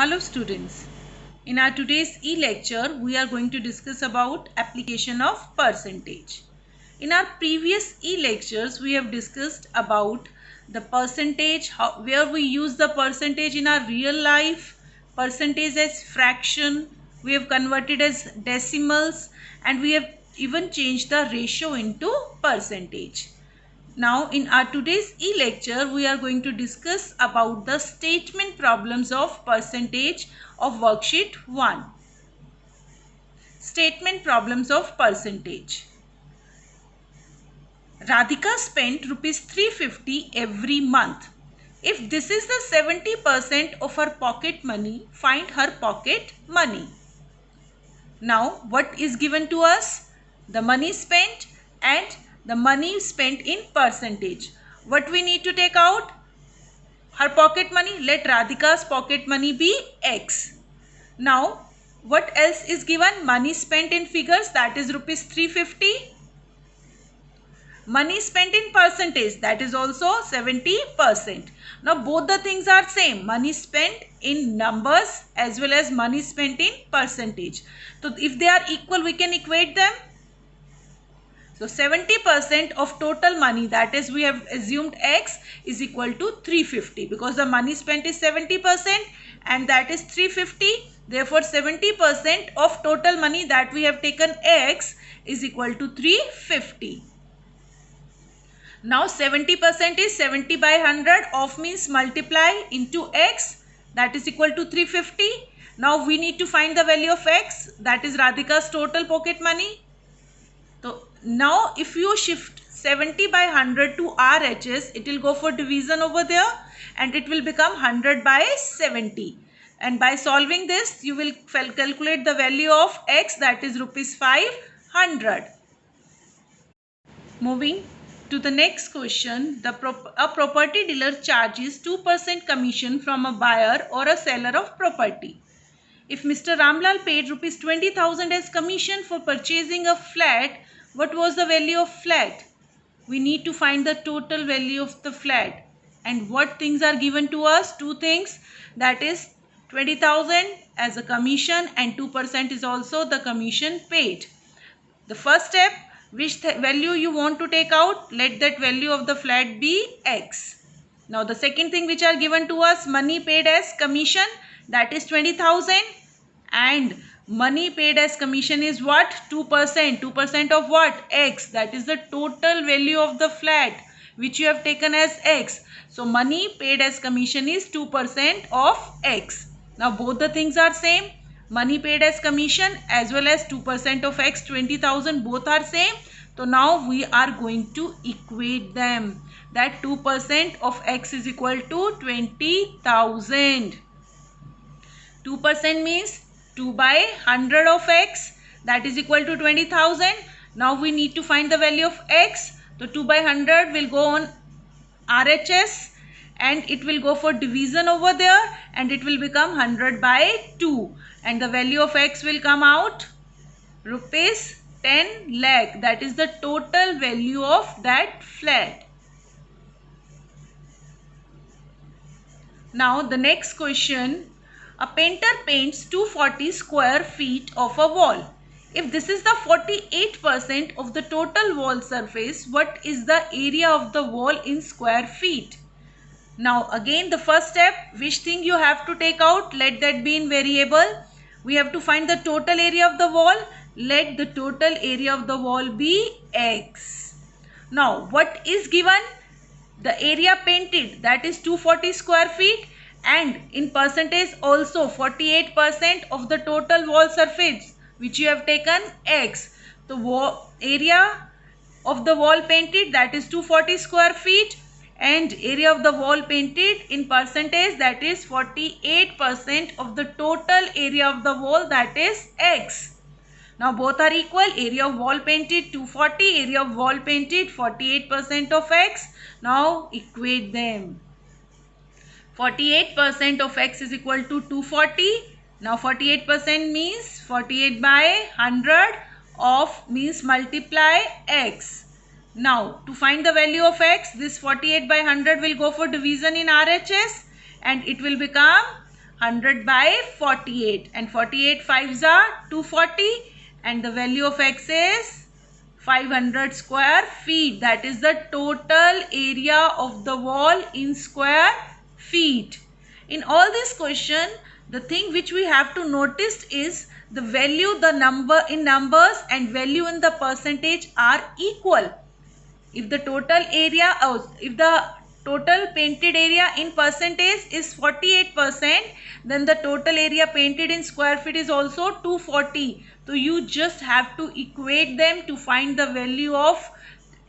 Hello students. In our today's e-lecture, we are going to discuss about application of percentage. In our previous e-lectures, we have discussed about the percentage, where we use the percentage in our real life, percentage as fraction, we have converted as decimals, and we have even changed the ratio into percentage. Now in our today's e-lecture, we are going to discuss about the statement problems of percentage of worksheet 1. Statement problems of percentage. Radhika spent rupees 350 every month. If this is the 70% of her pocket money, find her pocket money. Now what is given to us? The money spent and the money spent in percentage. What we need to take out? Her pocket money. Let Radhika's pocket money be X. Now what else is given? Money spent in figures, that is rupees 350. Money spent in percentage, that is also 70%. Now both the things are same. Money spent in numbers as well as money spent in percentage. So if they are equal, we can equate them. So 70% of total money, that is we have assumed X is equal to 350 because the money spent is 70% and that is 350. Therefore 70% of total money that we have taken X is equal to 350. Now 70% is 70 by 100. Of means multiply into X, that is equal to 350. Now we need to find the value of X, that is Radhika's total pocket money. So now if you shift 70 by 100 to RHS, it will go for division over there and it will become 100 by 70. And by solving this, you will calculate the value of X, that is rupees 500. Moving to the next question, a property dealer charges 2% commission from a buyer or a seller of property. If Mr. Ramlal paid rupees 20,000 as commission for purchasing a flat, what was the value of flat? We need to find the total value of the flat. And what things are given to us? Two things, that is 20,000 as a commission and 2% is also the commission paid. The first step, which value you want to take out, let that value of the flat be X. Now the second thing which are given to us, money paid as commission, that is 20,000, and money paid as commission is what? 2%. 2% of what? X. That is the total value of the flat which you have taken as X. So money paid as commission is 2% of X. Now both the things are same. Money paid as commission as well as 2% of X, 20,000, both are same. So now we are going to equate them. That 2% of X is equal to 20,000. 2% means 2 by 100 of X, that is equal to 20,000. Now we need to find the value of X. So 2 by 100 will go on RHS and it will go for division over there and it will become 100 by 2. And the value of X will come out rupees 10 lakh. That is the total value of that flat. Now the next question. A painter paints 240 square feet of a wall. If this is the 48% of the total wall surface, what is the area of the wall in square feet? Now again the first step, which thing you have to take out? Let that be in variable. We have to find the total area of the wall. Let the total area of the wall be X. Now what is given? The area painted, that is 240 square feet. And in percentage also 48% of the total wall surface which you have taken X. The area of the wall painted, that is 240 square feet, and area of the wall painted in percentage, that is 48% of the total area of the wall, that is X. Now both are equal. Area of wall painted 240, area of wall painted 48% of X. Now equate them. 48% of X is equal to 240. Now 48% means 48 by 100 of means multiply X. Now to find the value of X, this 48 by 100 will go for division in RHS and it will become 100 by 48, and 48 fives are 240, and the value of x is 500 square feet. That is the total area of the wall in square feet. In all this question, the thing which we have to notice is the value, the number in numbers and value in the percentage are equal. If the total area, if the total painted area in percentage is 48%, then the total area painted in square feet is also 240. So you just have to equate them to find the value of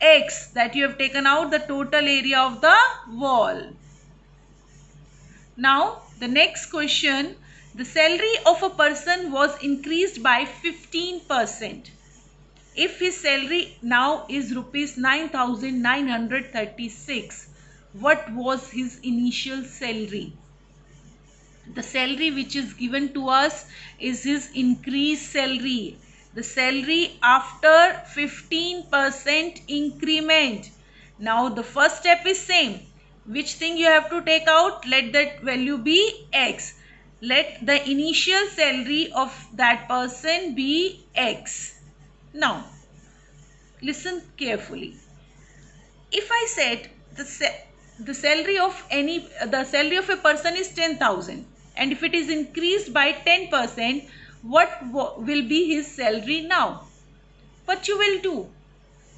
x, that you have taken out the total area of the wall. Now the next question, the salary of a person was increased by 15%. If his salary now is rupees 9,936, what was his initial salary? The salary which is given to us is his increased salary. The salary after 15% increment. Now the first step is same. Which thing you have to take out? Let that value be x. Let the initial salary of that person be x. Now, listen carefully. If I said the salary of a person is 10,000, and if it is increased by 10%, what will be his salary now? What you will do?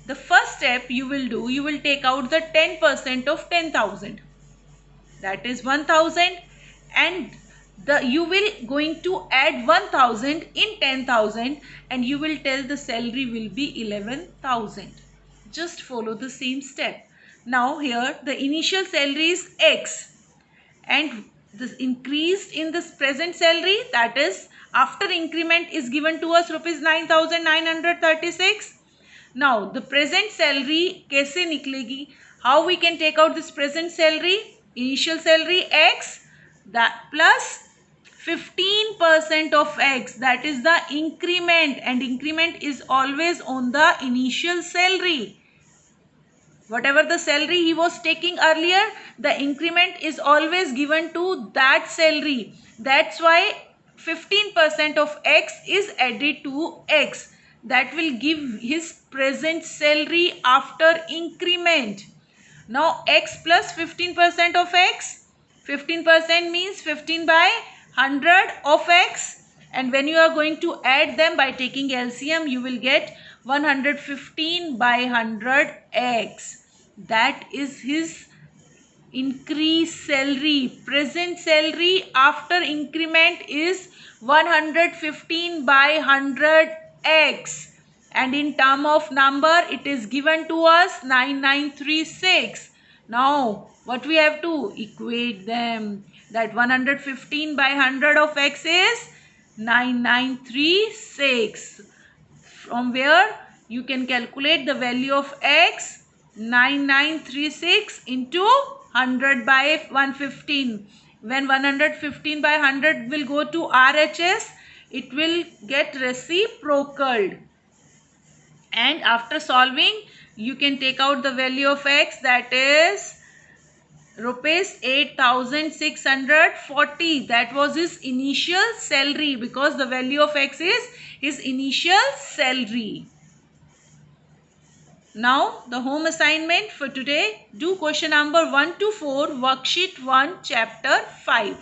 The first step you will do, you will take out the 10% of 10,000. That is 1,000, and you will going to add 1,000 in 10,000, and you will tell the salary will be 11,000. Just follow the same step. Now here the initial salary is x, and this increased in this present salary, that is after increment, is given to us rupees 9,936. Now the present salary कैसे निकलेगी? How we can take out this present salary? Initial salary x, that plus 15% of x, that is the increment, and increment is always on the initial salary. Whatever the salary he was taking earlier, the increment is always given to that salary. That's why 15% of x is added to x. That will give his present salary after increment. Now x plus 15% of x. 15% means 15 by 100 of x. And when you are going to add them by taking LCM, you will get 115 by 100 x. That is his increased salary. Present salary after increment is 115 by 100 x, and in term of number it is given to us 9936. Now what we have to equate them? That 115 by 100 of x is 9936. From where you can calculate the value of x. 9936 into 100 by 115. When 115 by 100 will go to RHS, it will get reciprocal. And after solving, you can take out the value of x, that is rupees 8,640. That was his initial salary, because the value of x is his initial salary. Now the home assignment for today, do question number 1 to 4, worksheet 1, chapter 5.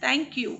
Thank you.